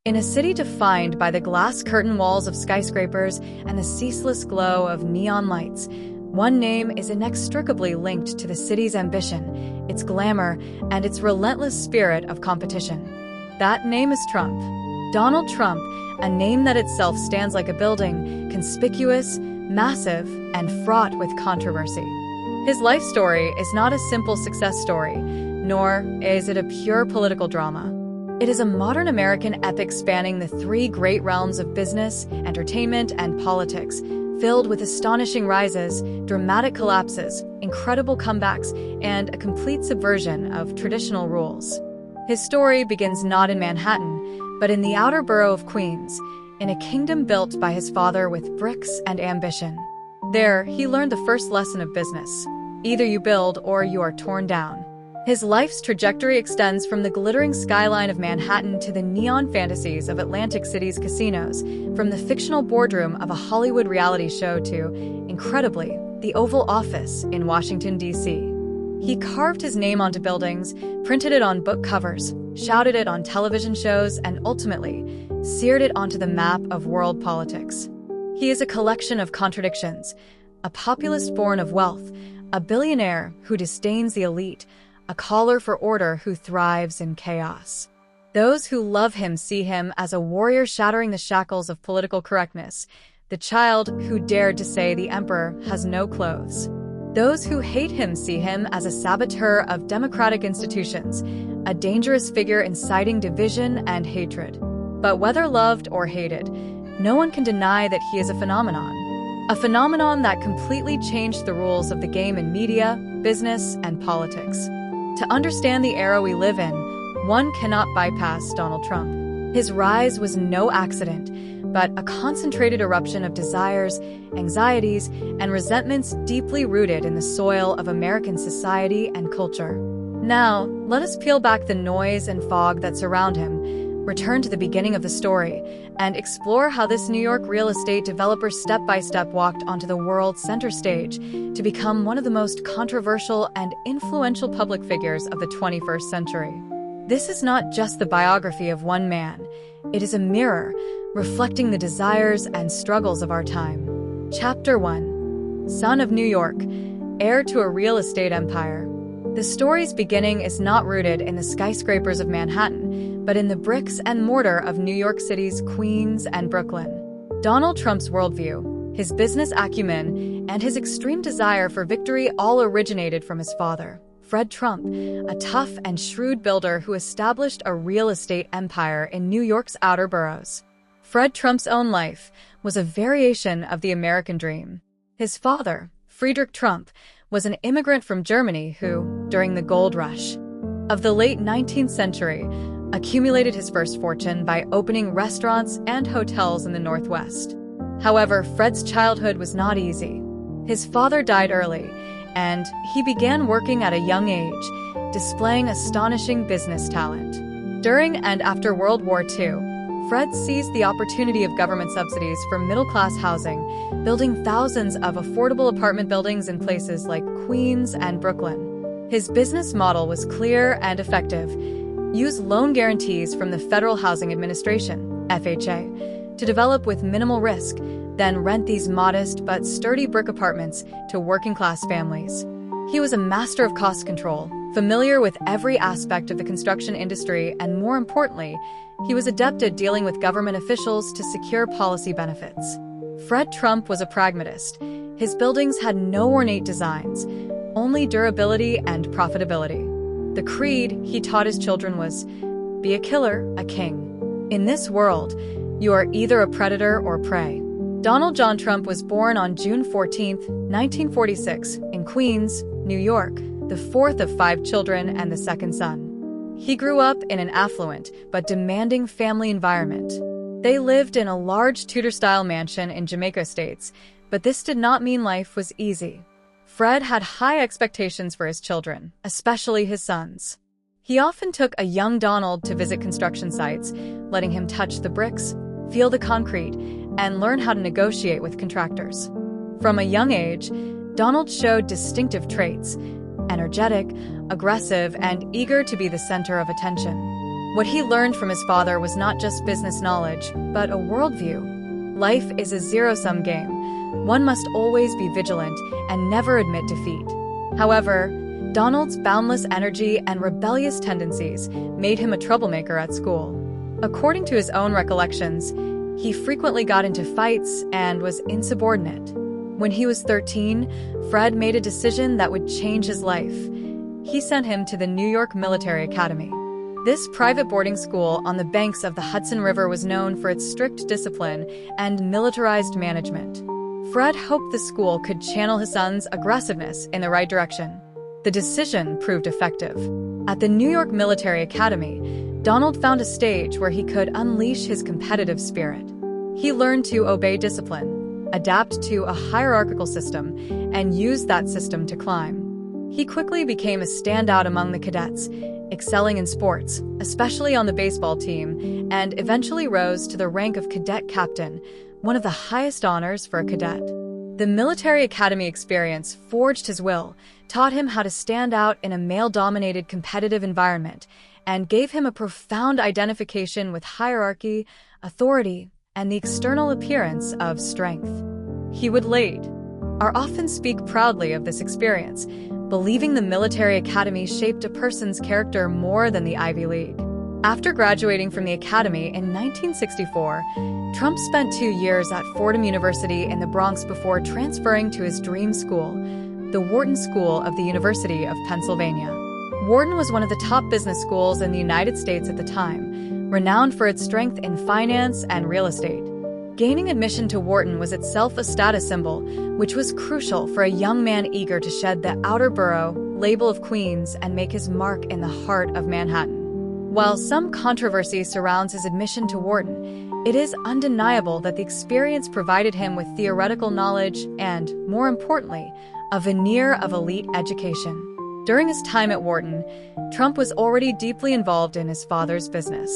In a city defined by the glass curtain walls of skyscrapers and the ceaseless glow of neon lights, one name is inextricably linked to the city's ambition, its glamour, and its relentless spirit of competition. That name is Trump. Donald Trump, a name that itself stands like a building, conspicuous, massive, and fraught with controversy. His life story is not a simple success story, nor is it a pure political drama. It is a modern American epic spanning the three great realms of business, entertainment, and politics, filled with astonishing rises, dramatic collapses, incredible comebacks, and a complete subversion of traditional rules. His story begins not in Manhattan, but in the outer borough of Queens, in a kingdom built by his father with bricks and ambition. There, he learned the first lesson of business: either you build or you are torn down. His life's trajectory extends from the glittering skyline of Manhattan to the neon fantasies of Atlantic City's casinos, from the fictional boardroom of a Hollywood reality show to, incredibly, the Oval Office in Washington, D.C. He carved his name onto buildings, printed it on book covers, shouted it on television shows, and ultimately, seared it onto the map of world politics. He is a collection of contradictions, a populist born of wealth, a billionaire who disdains the elite, a caller for order who thrives in chaos. Those who love him see him as a warrior shattering the shackles of political correctness, the child who dared to say the emperor has no clothes. Those who hate him see him as a saboteur of democratic institutions, a dangerous figure inciting division and hatred. But whether loved or hated, no one can deny that he is a phenomenon that completely changed the rules of the game in media, business, and politics. To understand the era we live in, one cannot bypass Donald Trump. His rise was no accident, but a concentrated eruption of desires, anxieties, and resentments deeply rooted in the soil of American society and culture. Now, let us peel back the noise and fog that surround him, return to the beginning of the story, and explore how this New York real estate developer step-by-step walked onto the world's center stage to become one of the most controversial and influential public figures of the 21st century. This is not just the biography of one man. It is a mirror, reflecting the desires and struggles of our time. Chapter 1. Son of New York, heir to a real estate empire. The story's beginning is not rooted in the skyscrapers of Manhattan, but in the bricks and mortar of New York City's Queens and Brooklyn. Donald Trump's worldview, his business acumen, and his extreme desire for victory all originated from his father, Fred Trump, a tough and shrewd builder who established a real estate empire in New York's outer boroughs. Fred Trump's own life was a variation of the American dream. His father, Friedrich Trump, was an immigrant from Germany who, during the gold rush of the late 19th century, accumulated his first fortune by opening restaurants and hotels in the Northwest. However, Fred's childhood was not easy. His father died early, and he began working at a young age, displaying astonishing business talent. During and after World War II, Fred seized the opportunity of government subsidies for middle-class housing, building thousands of affordable apartment buildings in places like Queens and Brooklyn. His business model was clear and effective. Use loan guarantees from the Federal Housing Administration, FHA, to develop with minimal risk, then rent these modest but sturdy brick apartments to working-class families. He was a master of cost control, familiar with every aspect of the construction industry, and more importantly, he was adept at dealing with government officials to secure policy benefits. Fred Trump was a pragmatist. His buildings had no ornate designs, only durability and profitability. The creed he taught his children was, be a killer, a king. In this world, you are either a predator or prey. Donald John Trump was born on June 14, 1946, in Queens, New York, the fourth of 5 children and the second son. He grew up in an affluent but demanding family environment. They lived in a large Tudor-style mansion in Jamaica Estates, but this did not mean life was easy. Fred had high expectations for his children, especially his sons. He often took a young Donald to visit construction sites, letting him touch the bricks, feel the concrete, and learn how to negotiate with contractors. From a young age, Donald showed distinctive traits: energetic, aggressive, and eager to be the center of attention. What he learned from his father was not just business knowledge, but a worldview. Life is a zero-sum game. One must always be vigilant and never admit defeat. However, Donald's boundless energy and rebellious tendencies made him a troublemaker at school. According to his own recollections, he frequently got into fights and was insubordinate. When he was 13, Fred made a decision that would change his life. He sent him to the New York Military Academy. This private boarding school on the banks of the Hudson River was known for its strict discipline and militarized management. Fred hoped the school could channel his son's aggressiveness in the right direction. The decision proved effective. At the New York Military Academy, Donald found a stage where he could unleash his competitive spirit. He learned to obey discipline, adapt to a hierarchical system, and use that system to climb. He quickly became a standout among the cadets, excelling in sports, especially on the baseball team, and eventually rose to the rank of cadet captain, one of the highest honors for a cadet. The military academy experience forged his will, taught him how to stand out in a male-dominated competitive environment, and gave him a profound identification with hierarchy, authority, and the external appearance of strength. He would later often speak proudly of this experience, believing the military academy shaped a person's character more than the Ivy League. After graduating from the academy in 1964, Trump spent 2 years at Fordham University in the Bronx before transferring to his dream school, the Wharton School of the University of Pennsylvania. Wharton was one of the top business schools in the United States at the time, renowned for its strength in finance and real estate. Gaining admission to Wharton was itself a status symbol, which was crucial for a young man eager to shed the outer borough label of Queens and make his mark in the heart of Manhattan. While some controversy surrounds his admission to Wharton, it is undeniable that the experience provided him with theoretical knowledge and, more importantly, a veneer of elite education. During his time at Wharton, Trump was already deeply involved in his father's business.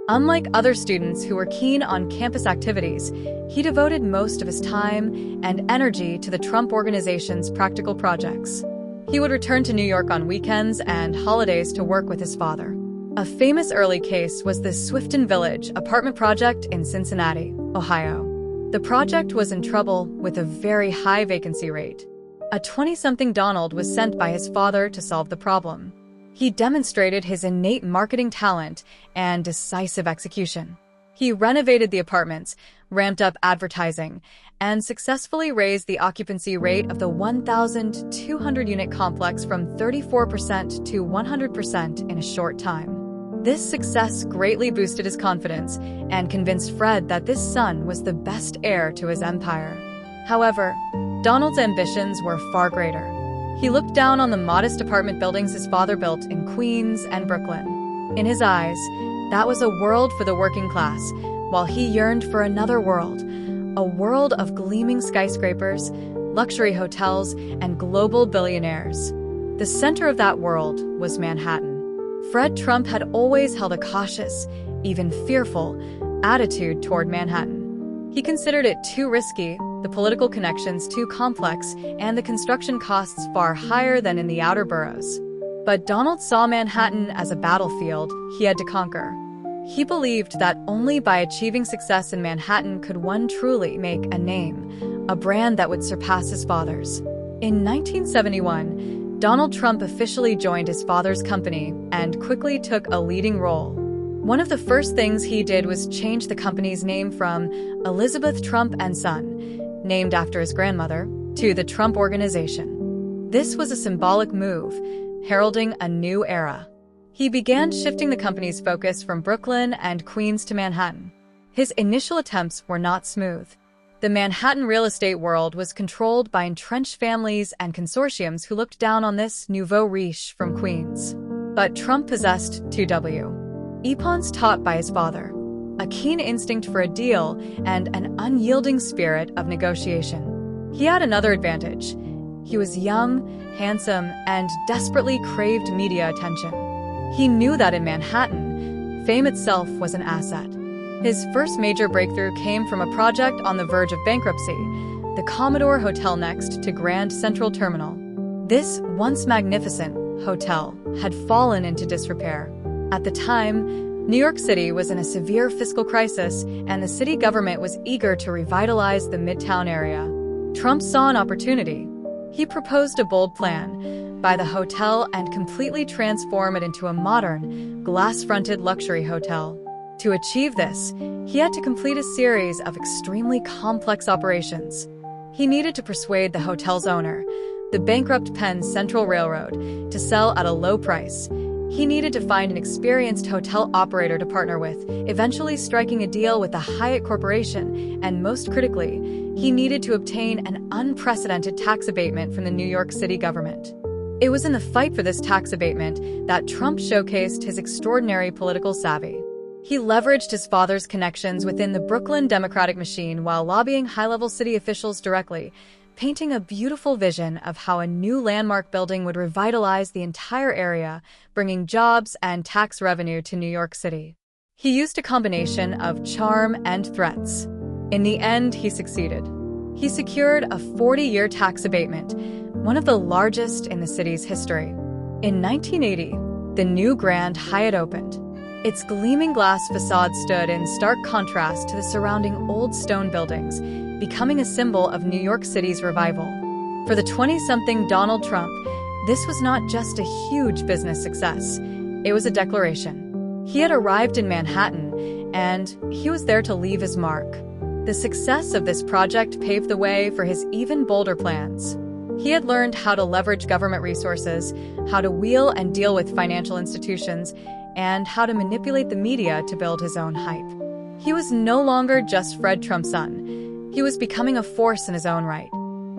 Unlike other students who were keen on campus activities, he devoted most of his time and energy to the Trump Organization's practical projects. He would return to New York on weekends and holidays to work with his father. A famous early case was the Swifton Village apartment project in Cincinnati, Ohio. The project was in trouble with a very high vacancy rate. A 20-something Donald was sent by his father to solve the problem. He demonstrated his innate marketing talent and decisive execution. He renovated the apartments, ramped up advertising, and successfully raised the occupancy rate of the 1,200-unit complex from 34% to 100% in a short time. This success greatly boosted his confidence and convinced Fred that this son was the best heir to his empire. However, Donald's ambitions were far greater. He looked down on the modest apartment buildings his father built in Queens and Brooklyn. In his eyes, that was a world for the working class, while he yearned for another world, a world of gleaming skyscrapers, luxury hotels, and global billionaires. The center of that world was Manhattan. Fred Trump had always held a cautious, even fearful, attitude toward Manhattan. He considered it too risky, the political connections too complex, and the construction costs far higher than in the outer boroughs. But Donald saw Manhattan as a battlefield he had to conquer. He believed that only by achieving success in Manhattan could one truly make a name, a brand that would surpass his father's. In 1971, Donald Trump officially joined his father's company and quickly took a leading role. One of the first things he did was change the company's name from Elizabeth Trump and Son, named after his grandmother, to the Trump Organization. This was a symbolic move, heralding a new era. He began shifting the company's focus from Brooklyn and Queens to Manhattan. His initial attempts were not smooth. The Manhattan real estate world was controlled by entrenched families and consortiums who looked down on this nouveau riche from Queens. But Trump possessed 2 epochs taught by his father, a keen instinct for a deal and an unyielding spirit of negotiation. He had another advantage. He was young, handsome, and desperately craved media attention. He knew that in Manhattan, fame itself was an asset. His first major breakthrough came from a project on the verge of bankruptcy, the Commodore Hotel next to Grand Central Terminal. This once magnificent hotel had fallen into disrepair. At the time, New York City was in a severe fiscal crisis, and the city government was eager to revitalize the Midtown area. Trump saw an opportunity. He proposed a bold plan: buy the hotel and completely transform it into a modern, glass-fronted luxury hotel. To achieve this, he had to complete a series of extremely complex operations. He needed to persuade the hotel's owner, the bankrupt Penn Central Railroad, to sell at a low price. He needed to find an experienced hotel operator to partner with, eventually striking a deal with the Hyatt Corporation, and most critically, he needed to obtain an unprecedented tax abatement from the New York City government. It was in the fight for this tax abatement that Trump showcased his extraordinary political savvy. He leveraged his father's connections within the Brooklyn Democratic machine while lobbying high-level city officials directly, painting a beautiful vision of how a new landmark building would revitalize the entire area, bringing jobs and tax revenue to New York City. He used a combination of charm and threats. In the end, he succeeded. He secured a 40-year tax abatement, one of the largest in the city's history. In 1980, the new Grand Hyatt opened. Its gleaming glass facade stood in stark contrast to the surrounding old stone buildings, becoming a symbol of New York City's revival. For the 20-something Donald Trump, this was not just a huge business success. It was a declaration. He had arrived in Manhattan, and he was there to leave his mark. The success of this project paved the way for his even bolder plans. He had learned how to leverage government resources, how to wheel and deal with financial institutions, and how to manipulate the media to build his own hype. He was no longer just Fred Trump's son. He was becoming a force in his own right.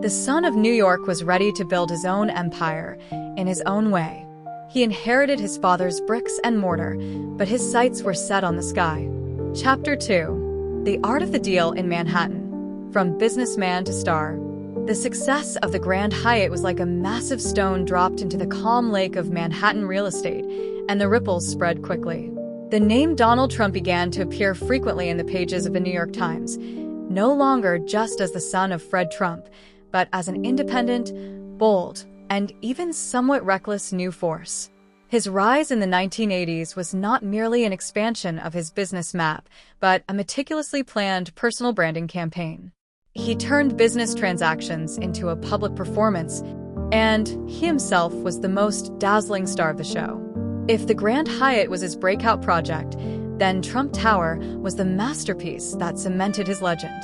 The son of New York was ready to build his own empire, in his own way. He inherited his father's bricks and mortar, but his sights were set on the sky. Chapter 2: The Art of the Deal in Manhattan. From businessman to star. The success of the Grand Hyatt was like a massive stone dropped into the calm lake of Manhattan real estate, and the ripples spread quickly. The name Donald Trump began to appear frequently in the pages of the New York Times, no longer just as the son of Fred Trump, but as an independent, bold, and even somewhat reckless new force. His rise in the 1980s was not merely an expansion of his business map, but a meticulously planned personal branding campaign. He turned business transactions into a public performance, and he himself was the most dazzling star of the show. If the Grand Hyatt was his breakout project, then Trump Tower was the masterpiece that cemented his legend.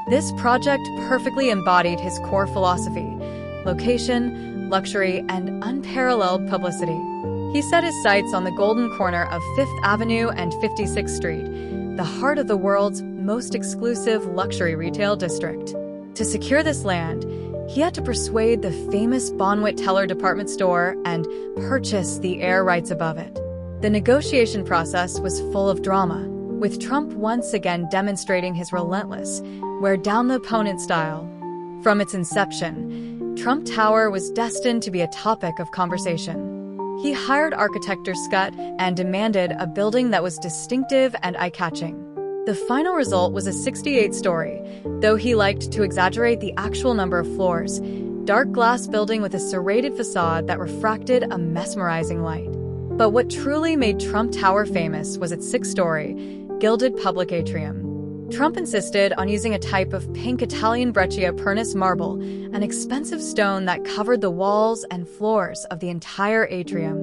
This project perfectly embodied his core philosophy: location, luxury, and unparalleled publicity. He set his sights on the golden corner of 5th Avenue and 56th Street, the heart of the world's most exclusive luxury retail district. To secure this land, he had to persuade the famous Bonwit Teller department store and purchase the air rights above it. The negotiation process was full of drama, with Trump once again demonstrating his relentless, wear-down-the-opponent style. From its inception, Trump Tower was destined to be a topic of conversation. He hired architect Scott and demanded a building that was distinctive and eye-catching. The final result was a 68-story, though he liked to exaggerate the actual number of floors, dark glass building with a serrated facade that refracted a mesmerizing light. But what truly made Trump Tower famous was its 6-story, gilded public atrium. Trump insisted on using a type of pink Italian breccia pernis marble, an expensive stone that covered the walls and floors of the entire atrium.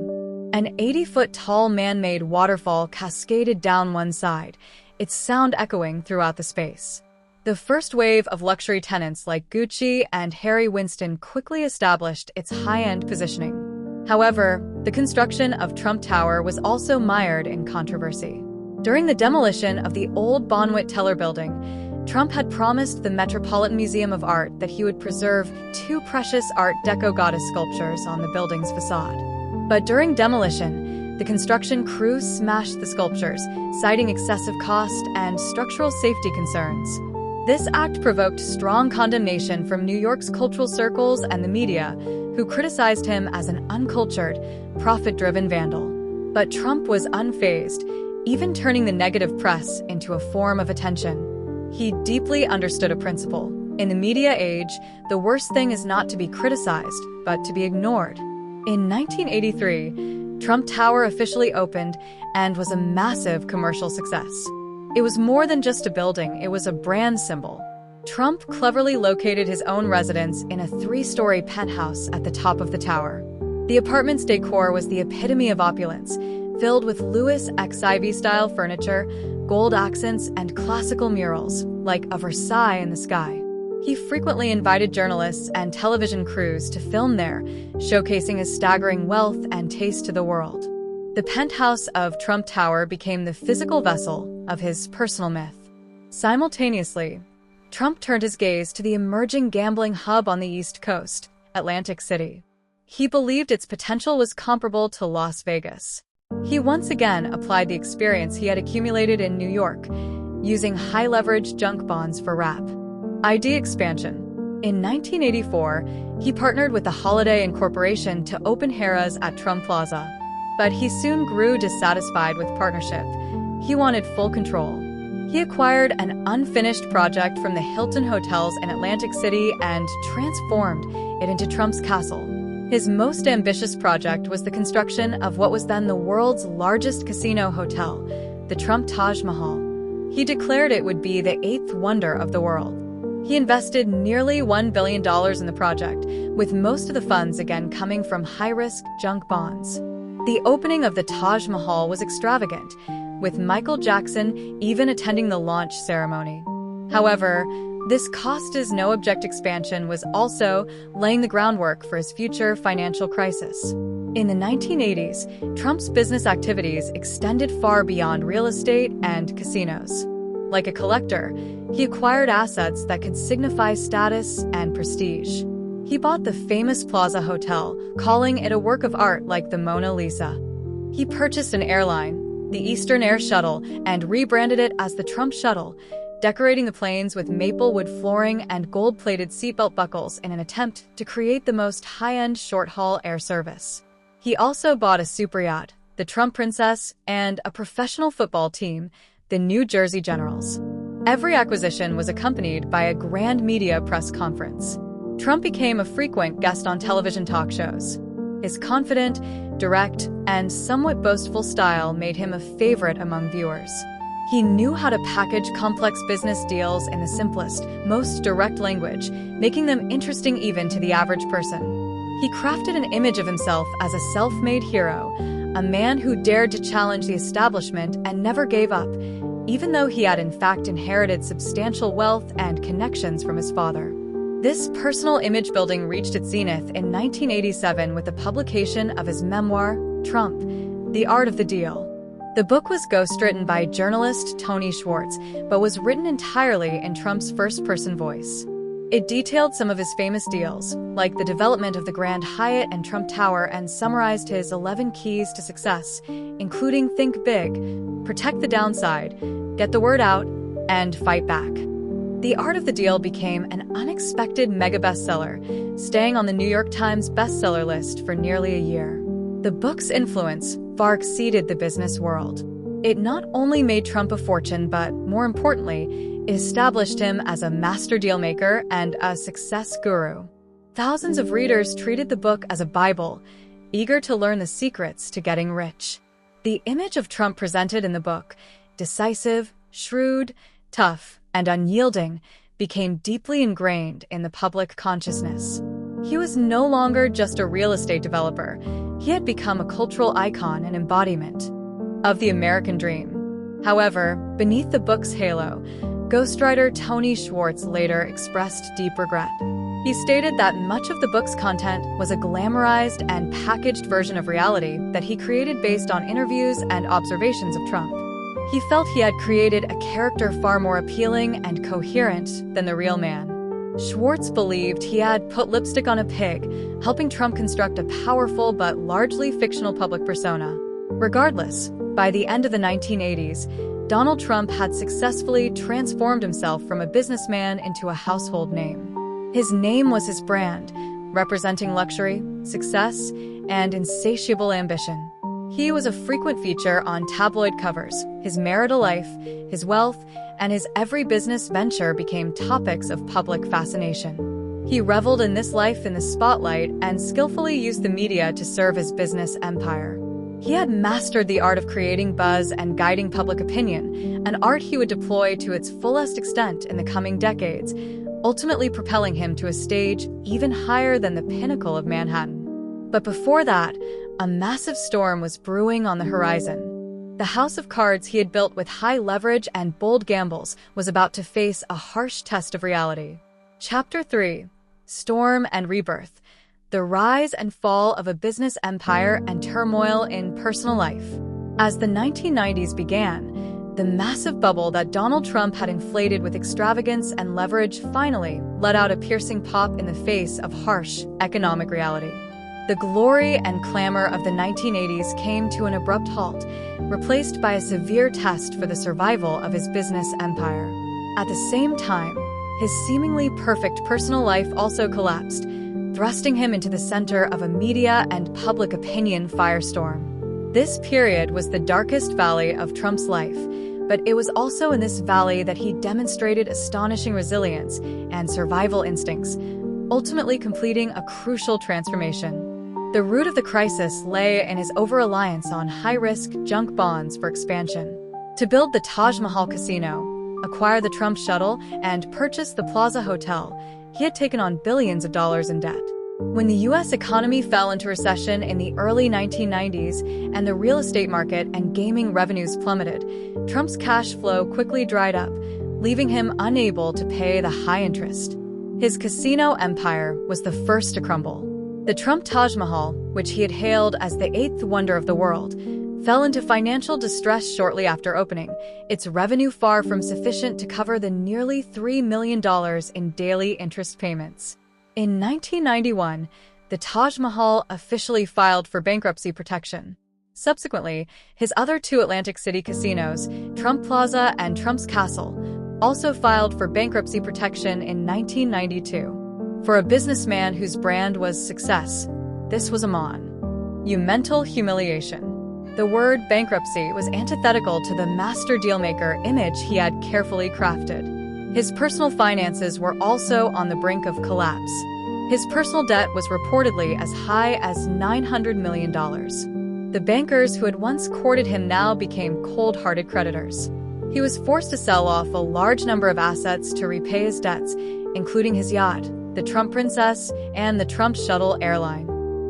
An 80-foot-tall man-made waterfall cascaded down one side, its sound echoing throughout the space. The first wave of luxury tenants like Gucci and Harry Winston quickly established its high-end positioning. However, the construction of Trump Tower was also mired in controversy. During the demolition of the old Bonwit Teller building, Trump had promised the Metropolitan Museum of Art that he would preserve 2 precious Art Deco goddess sculptures on the building's facade. But during demolition, the construction crew smashed the sculptures, citing excessive cost and structural safety concerns. This act provoked strong condemnation from New York's cultural circles and the media, who criticized him as an uncultured, profit-driven vandal. But Trump was unfazed, even turning the negative press into a form of attention. He deeply understood a principle. In the media age, the worst thing is not to be criticized, but to be ignored. In 1983, Trump Tower officially opened and was a massive commercial success. It was more than just a building, it was a brand symbol. Trump cleverly located his own residence in a 3-story penthouse at the top of the tower. The apartment's decor was the epitome of opulence, filled with Louis XIV-style furniture, gold accents, and classical murals, like a Versailles in the sky. He frequently invited journalists and television crews to film there, showcasing his staggering wealth and taste to the world. The penthouse of Trump Tower became the physical vessel of his personal myth. Simultaneously, Trump turned his gaze to the emerging gambling hub on the East Coast, Atlantic City. He believed its potential was comparable to Las Vegas. He once again applied the experience he had accumulated in New York, using high-leverage junk bonds for wrap. ID expansion. In 1984, he partnered with the Holiday Inn Corporation to open Harrah's at Trump Plaza. But he soon grew dissatisfied with partnership. He wanted full control. He acquired an unfinished project from the Hilton Hotels in Atlantic City and transformed it into Trump's castle. His most ambitious project was the construction of what was then the world's largest casino hotel, the Trump Taj Mahal. He declared it would be the 8th wonder of the world. He invested nearly $1 billion in the project, with most of the funds again coming from high-risk junk bonds. The opening of the Taj Mahal was extravagant, with Michael Jackson even attending the launch ceremony. However, this cost-as-no-object expansion was also laying the groundwork for his future financial crisis. In the 1980s, Trump's business activities extended far beyond real estate and casinos. Like a collector, he acquired assets that could signify status and prestige. He bought the famous Plaza Hotel, calling it a work of art like the Mona Lisa. He purchased an airline, the Eastern Air Shuttle, and rebranded it as the Trump Shuttle, decorating the planes with maple wood flooring and gold-plated seatbelt buckles in an attempt to create the most high-end short-haul air service. He also bought a superyacht, the Trump Princess, and a professional football team, the New Jersey Generals. Every acquisition was accompanied by a grand media press conference. Trump became a frequent guest on television talk shows. His confident, direct, and somewhat boastful style made him a favorite among viewers. He knew how to package complex business deals in the simplest, most direct language, making them interesting even to the average person. He crafted an image of himself as a self-made hero, a man who dared to challenge the establishment and never gave up, even though he had in fact inherited substantial wealth and connections from his father. This personal image building reached its zenith in 1987 with the publication of his memoir, Trump, The Art of the Deal. The book was ghostwritten by journalist Tony Schwartz, but was written entirely in Trump's first-person voice. It detailed some of his famous deals, like the development of the Grand Hyatt and Trump Tower, and summarized his 11 keys to success, including think big, protect the downside, get the word out, and fight back. The Art of the Deal became an unexpected mega bestseller, staying on the New York Times bestseller list for nearly a year. The book's influence far exceeded the business world. It not only made Trump a fortune, but, more importantly, it established him as a master dealmaker and a success guru. Thousands of readers treated the book as a Bible, eager to learn the secrets to getting rich. The image of Trump presented in the book, decisive, shrewd, tough, and unyielding, became deeply ingrained in the public consciousness. He was no longer just a real estate developer. He had become a cultural icon and embodiment of the American dream. However, beneath the book's halo, ghostwriter Tony Schwartz later expressed deep regret. He stated that much of the book's content was a glamorized and packaged version of reality that he created based on interviews and observations of Trump. He felt he had created a character far more appealing and coherent than the real man. Schwartz believed he had put lipstick on a pig, helping Trump construct a powerful but largely fictional public persona. Regardless, by the end of the 1980s, Donald Trump had successfully transformed himself from a businessman into a household name. His name was his brand, representing luxury, success, and insatiable ambition. He was a frequent feature on tabloid covers. His marital life, his wealth, and his every business venture became topics of public fascination. He reveled in this life in the spotlight and skillfully used the media to serve his business empire. He had mastered the art of creating buzz and guiding public opinion, an art he would deploy to its fullest extent in the coming decades, ultimately propelling him to a stage even higher than the pinnacle of Manhattan. But before that, a massive storm was brewing on the horizon. The house of cards he had built with high leverage and bold gambles was about to face a harsh test of reality. Chapter 3: Storm and Rebirth. The rise and fall of a business empire and turmoil in personal life. As the 1990s began, the massive bubble that Donald Trump had inflated with extravagance and leverage finally let out a piercing pop in the face of harsh economic reality. The glory and clamor of the 1980s came to an abrupt halt, replaced by a severe test for the survival of his business empire. At the same time, his seemingly perfect personal life also collapsed, thrusting him into the center of a media and public opinion firestorm. This period was the darkest valley of Trump's life, but it was also in this valley that he demonstrated astonishing resilience and survival instincts, ultimately completing a crucial transformation. The root of the crisis lay in his over-reliance on high-risk junk bonds for expansion. To build the Taj Mahal Casino, acquire the Trump Shuttle, and purchase the Plaza Hotel, he had taken on billions of dollars in debt. When the U.S. economy fell into recession in the early 1990s and the real estate market and gaming revenues plummeted, Trump's cash flow quickly dried up, leaving him unable to pay the high interest. His casino empire was the first to crumble. The Trump Taj Mahal, which he had hailed as the eighth wonder of the world, fell into financial distress shortly after opening, its revenue far from sufficient to cover the nearly $3 million in daily interest payments. In 1991, the Taj Mahal officially filed for bankruptcy protection. Subsequently, his other two Atlantic City casinos, Trump Plaza and Trump's Castle, also filed for bankruptcy protection in 1992. For a businessman whose brand was success, this was a monumental humiliation. The word bankruptcy was antithetical to the master dealmaker image he had carefully crafted. His personal finances were also on the brink of collapse. His personal debt was reportedly as high as $900 million. The bankers who had once courted him now became cold-hearted creditors. He was forced to sell off a large number of assets to repay his debts, including his yacht, the Trump Princess, and the Trump Shuttle airline.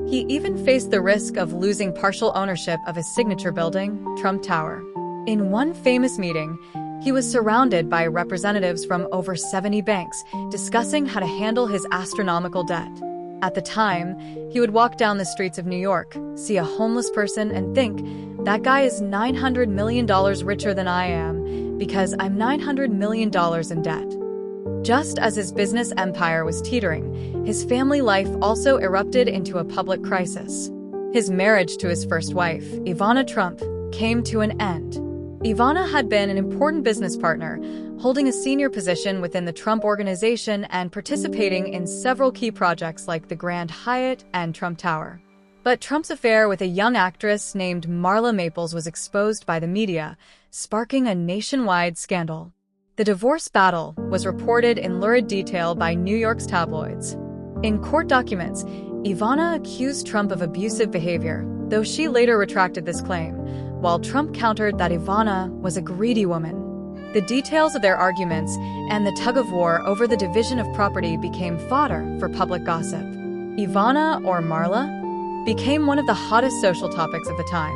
He even faced the risk of losing partial ownership of his signature building, Trump Tower. In one famous meeting, he was surrounded by representatives from over 70 banks discussing how to handle his astronomical debt. At the time, he would walk down the streets of New York, see a homeless person, and think, that guy is $900 million richer than I am because I'm $900 million in debt. Just as his business empire was teetering, his family life also erupted into a public crisis. His marriage to his first wife, Ivana Trump, came to an end. Ivana had been an important business partner, holding a senior position within the Trump organization and participating in several key projects like the Grand Hyatt and Trump Tower. But Trump's affair with a young actress named Marla Maples was exposed by the media, sparking a nationwide scandal. The divorce battle was reported in lurid detail by New York's tabloids. In court documents, Ivana accused Trump of abusive behavior, though she later retracted this claim, while Trump countered that Ivana was a greedy woman. The details of their arguments and the tug-of-war over the division of property became fodder for public gossip. Ivana, or Marla, became one of the hottest social topics of the time.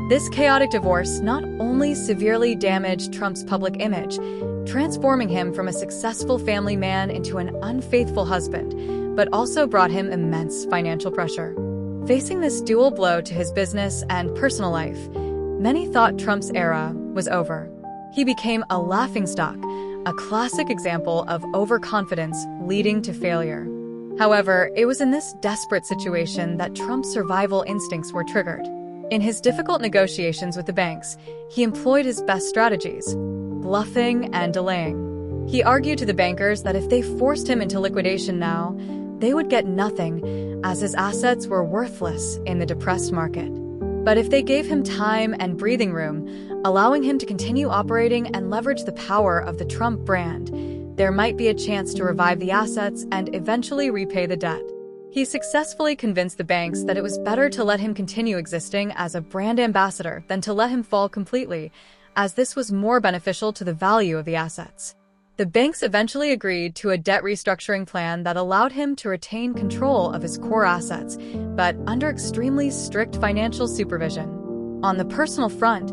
This chaotic divorce not only severely damaged Trump's public image, transforming him from a successful family man into an unfaithful husband, but also brought him immense financial pressure. Facing this dual blow to his business and personal life, many thought Trump's era was over. He became a laughingstock, a classic example of overconfidence leading to failure. However, it was in this desperate situation that Trump's survival instincts were triggered. In his difficult negotiations with the banks, he employed his best strategies: bluffing and delaying. He argued to the bankers that if they forced him into liquidation now, they would get nothing, as his assets were worthless in the depressed market. But if they gave him time and breathing room, allowing him to continue operating and leverage the power of the Trump brand, there might be a chance to revive the assets and eventually repay the debt. He successfully convinced the banks that it was better to let him continue existing as a brand ambassador than to let him fall completely, as this was more beneficial to the value of the assets. The banks eventually agreed to a debt restructuring plan that allowed him to retain control of his core assets, but under extremely strict financial supervision. On the personal front,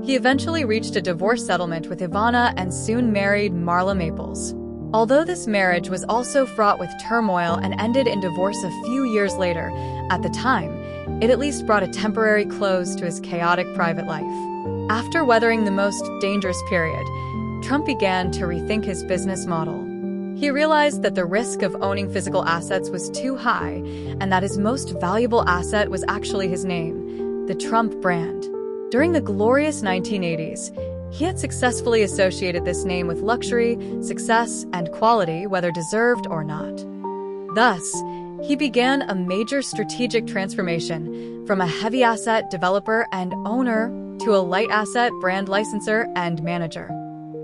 he eventually reached a divorce settlement with Ivana and soon married Marla Maples. Although this marriage was also fraught with turmoil and ended in divorce a few years later, at the time, it at least brought a temporary close to his chaotic private life. After weathering the most dangerous period, Trump began to rethink his business model. He realized that the risk of owning physical assets was too high, and that his most valuable asset was actually his name, the Trump brand. During the glorious 1980s, he had successfully associated this name with luxury, success, and quality, whether deserved or not. Thus, he began a major strategic transformation from a heavy asset developer and owner to a light asset brand licensor and manager.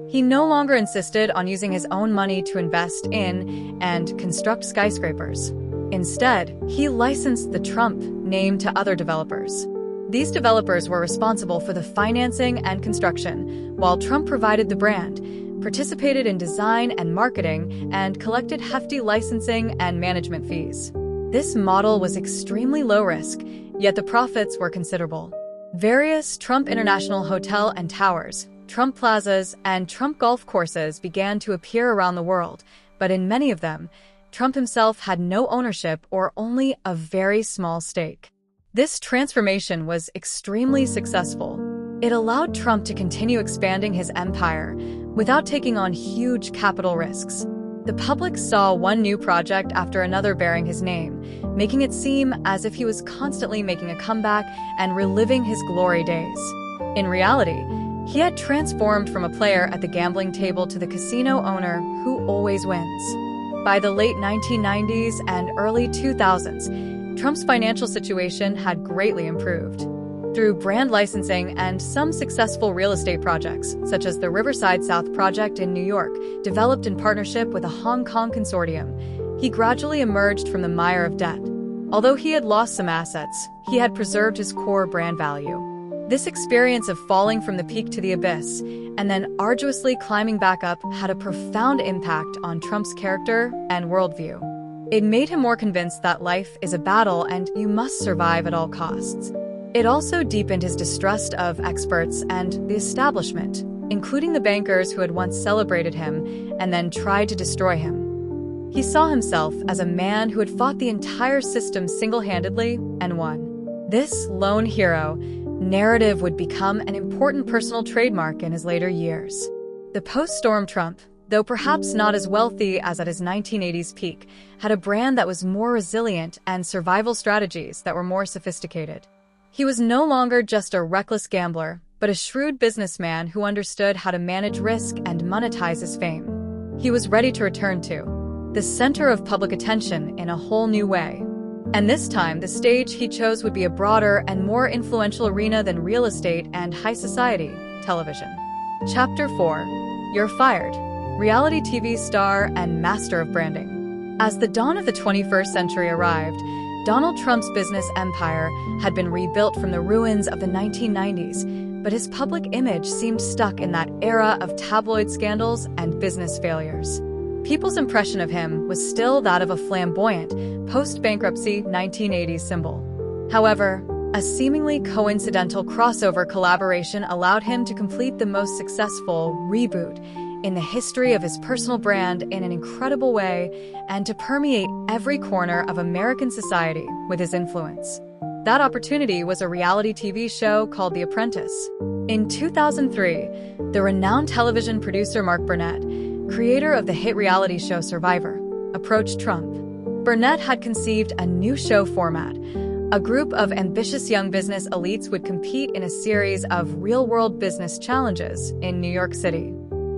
He no longer insisted on using his own money to invest in and construct skyscrapers. Instead, he licensed the Trump name to other developers. These developers were responsible for the financing and construction, while Trump provided the brand, participated in design and marketing, and collected hefty licensing and management fees. This model was extremely low risk, yet the profits were considerable. Various Trump International Hotel and Towers, Trump Plazas, and Trump golf courses began to appear around the world, but in many of them, Trump himself had no ownership or only a very small stake. This transformation was extremely successful. It allowed Trump to continue expanding his empire without taking on huge capital risks. The public saw one new project after another bearing his name, making it seem as if he was constantly making a comeback and reliving his glory days. In reality, he had transformed from a player at the gambling table to the casino owner who always wins. By the late 1990s and early 2000s, Trump's financial situation had greatly improved. Through brand licensing and some successful real estate projects, such as the Riverside South project in New York, developed in partnership with a Hong Kong consortium, he gradually emerged from the mire of debt. Although he had lost some assets, he had preserved his core brand value. This experience of falling from the peak to the abyss and then arduously climbing back up had a profound impact on Trump's character and worldview. It made him more convinced that life is a battle and you must survive at all costs. It also deepened his distrust of experts and the establishment, including the bankers who had once celebrated him and then tried to destroy him. He saw himself as a man who had fought the entire system single-handedly and won. This lone hero narrative would become an important personal trademark in his later years. The post-storm Trump, though perhaps not as wealthy as at his 1980s peak, had a brand that was more resilient and survival strategies that were more sophisticated. He was no longer just a reckless gambler, but a shrewd businessman who understood how to manage risk and monetize his fame. He was ready to return to the center of public attention in a whole new way. And this time, the stage he chose would be a broader and more influential arena than real estate and high society television. Chapter 4. You're Fired. Reality TV star and master of branding. As the dawn of the 21st century arrived, Donald Trump's business empire had been rebuilt from the ruins of the 1990s, but his public image seemed stuck in that era of tabloid scandals and business failures. People's impression of him was still that of a flamboyant, post-bankruptcy 1980s symbol. However, a seemingly coincidental crossover collaboration allowed him to complete the most successful reboot in the history of his personal brand in an incredible way and to permeate every corner of American society with his influence. That opportunity was a reality TV show called The Apprentice. In 2003, the renowned television producer Mark Burnett, creator of the hit reality show Survivor, approached Trump. Burnett had conceived a new show format. A group of ambitious young business elites would compete in a series of real-world business challenges in New York City.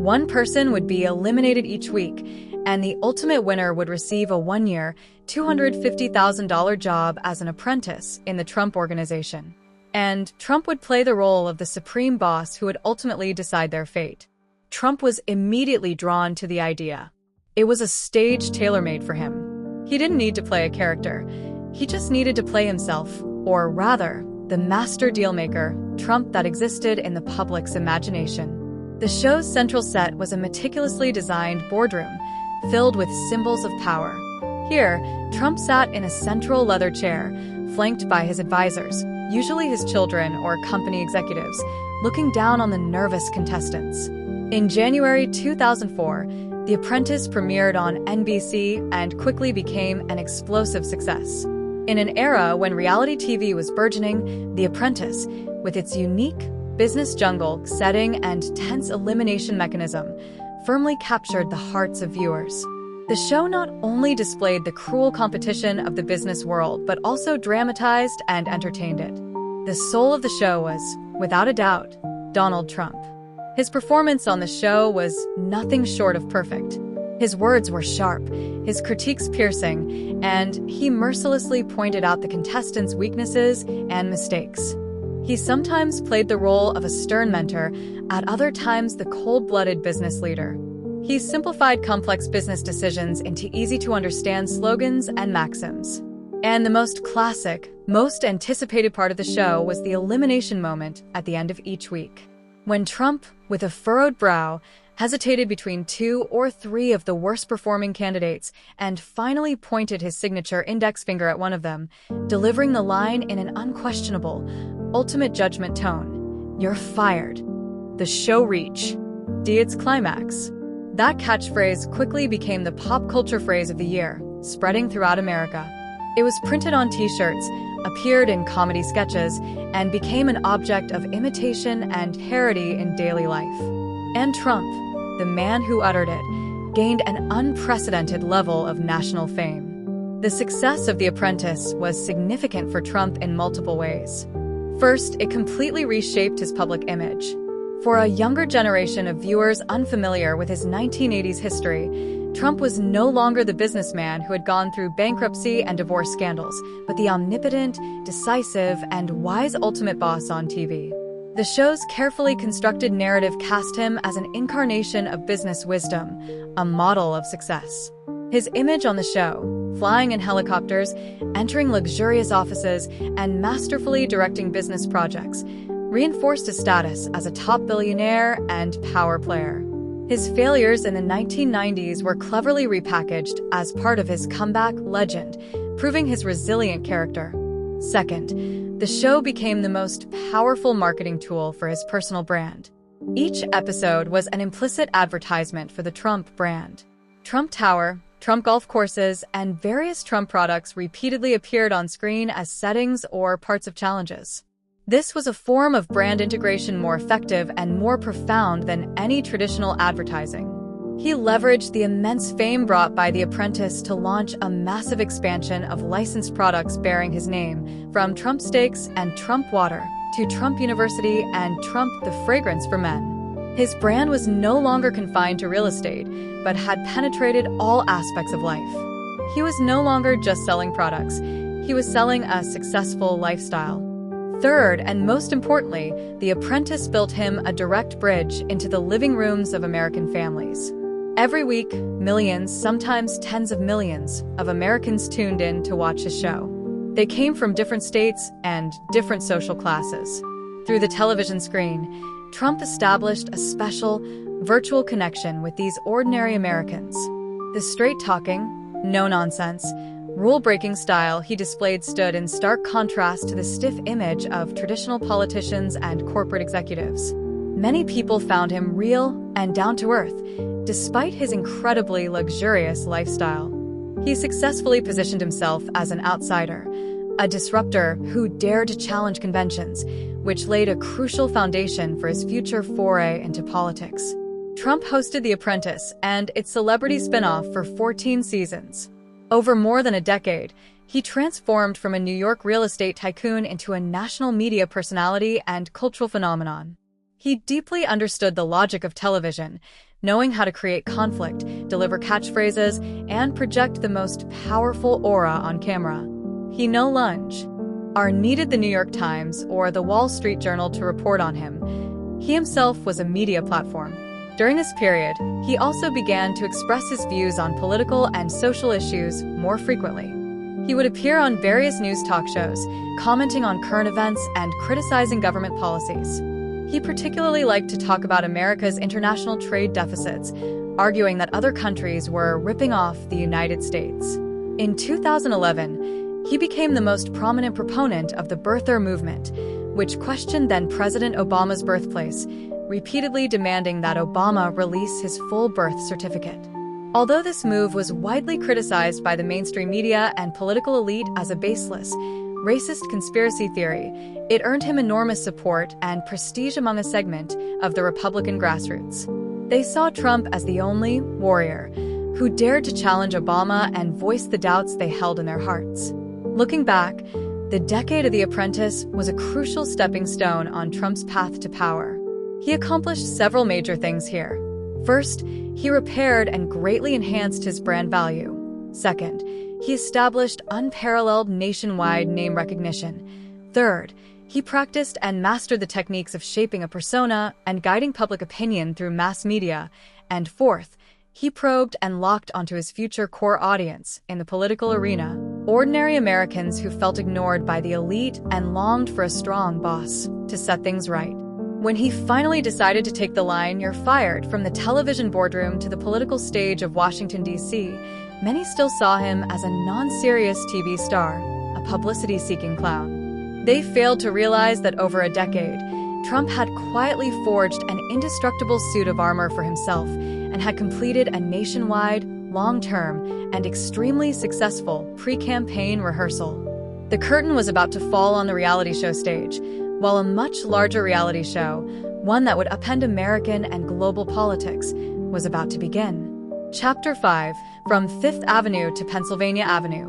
One person would be eliminated each week, and the ultimate winner would receive a one-year, $250,000 job as an apprentice in the Trump Organization. And Trump would play the role of the supreme boss who would ultimately decide their fate. Trump was immediately drawn to the idea. It was a stage tailor-made for him. He didn't need to play a character. He just needed to play himself, or rather, the master dealmaker, Trump that existed in the public's imagination. The show's central set was a meticulously designed boardroom, filled with symbols of power. Here, Trump sat in a central leather chair, flanked by his advisors, usually his children or company executives, looking down on the nervous contestants. In January 2004, The Apprentice premiered on NBC and quickly became an explosive success. In an era when reality TV was burgeoning, The Apprentice, with its unique business jungle setting and tense elimination mechanism, firmly captured the hearts of viewers. The show not only displayed the cruel competition of the business world, but also dramatized and entertained it. The soul of the show was, without a doubt, Donald Trump. His performance on the show was nothing short of perfect. His words were sharp, his critiques piercing, and he mercilessly pointed out the contestants' weaknesses and mistakes. He sometimes played the role of a stern mentor, at other times the cold-blooded business leader. He simplified complex business decisions into easy-to-understand slogans and maxims. And the most classic, most anticipated part of the show was the elimination moment at the end of each week. When Trump, with a furrowed brow, hesitated between 2 or 3 of the worst-performing candidates and finally pointed his signature index finger at one of them, delivering the line in an unquestionable, ultimate judgment tone, "You're fired." The show reached its climax. That catchphrase quickly became the pop culture phrase of the year, spreading throughout America. It was printed on T-shirts, appeared in comedy sketches, and became an object of imitation and parody in daily life. And Trump, the man who uttered it, gained an unprecedented level of national fame. The success of The Apprentice was significant for Trump in multiple ways. First, it completely reshaped his public image. For a younger generation of viewers unfamiliar with his 1980s history, Trump was no longer the businessman who had gone through bankruptcy and divorce scandals, but the omnipotent, decisive, and wise ultimate boss on TV. The show's carefully constructed narrative cast him as an incarnation of business wisdom, a model of success. His image on the show, flying in helicopters, entering luxurious offices, and masterfully directing business projects, reinforced his status as a top billionaire and power player. His failures in the 1990s were cleverly repackaged as part of his comeback legend, proving his resilient character. Second, the show became the most powerful marketing tool for his personal brand. Each episode was an implicit advertisement for the Trump brand. Trump Tower, Trump golf courses, and various Trump products repeatedly appeared on screen as settings or parts of challenges. This was a form of brand integration more effective and more profound than any traditional advertising. He leveraged the immense fame brought by The Apprentice to launch a massive expansion of licensed products bearing his name, from Trump Steaks and Trump Water to Trump University and Trump the Fragrance for Men. His brand was no longer confined to real estate, but had penetrated all aspects of life. He was no longer just selling products. He was selling a successful lifestyle. Third, and most importantly, The Apprentice built him a direct bridge into the living rooms of American families. Every week, millions, sometimes tens of millions, of Americans tuned in to watch his show. They came from different states and different social classes. Through the television screen, Trump established a special, virtual connection with these ordinary Americans. The straight-talking, no-nonsense, rule-breaking style he displayed stood in stark contrast to the stiff image of traditional politicians and corporate executives. Many people found him real and down-to-earth, despite his incredibly luxurious lifestyle. He successfully positioned himself as an outsider, a disruptor who dared to challenge conventions, which laid a crucial foundation for his future foray into politics. Trump hosted The Apprentice and its celebrity spin-off for 14 seasons. Over more than a decade, he transformed from a New York real estate tycoon into a national media personality and cultural phenomenon. He deeply understood the logic of television, knowing how to create conflict, deliver catchphrases, and project the most powerful aura on camera. He no longer needed the New York Times or the Wall Street Journal to report on him. He himself was a media platform. During this period, he also began to express his views on political and social issues more frequently. He would appear on various news talk shows, commenting on current events and criticizing government policies. He particularly liked to talk about America's international trade deficits, arguing that other countries were ripping off the United States. In 2011, he became the most prominent proponent of the birther movement, which questioned then-President Obama's birthplace, repeatedly demanding that Obama release his full birth certificate. Although this move was widely criticized by the mainstream media and political elite as a baseless, racist conspiracy theory, it earned him enormous support and prestige among a segment of the Republican grassroots. They saw Trump as the only warrior who dared to challenge Obama and voice the doubts they held in their hearts. Looking back, the decade of The Apprentice was a crucial stepping stone on Trump's path to power. He accomplished several major things here. First, he repaired and greatly enhanced his brand value. Second, he established unparalleled nationwide name recognition. Third, he practiced and mastered the techniques of shaping a persona and guiding public opinion through mass media. And fourth, he probed and locked onto his future core audience in the political arena, ordinary Americans who felt ignored by the elite and longed for a strong boss to set things right. When he finally decided to take the line, "You're fired," from the television boardroom to the political stage of Washington, D.C., many still saw him as a non-serious TV star, a publicity-seeking clown. They failed to realize that over a decade, Trump had quietly forged an indestructible suit of armor for himself and had completed a nationwide, long-term, and extremely successful pre-campaign rehearsal. The curtain was about to fall on the reality show stage, while a much larger reality show, one that would upend American and global politics, was about to begin. Chapter 5, From Fifth Avenue to Pennsylvania Avenue,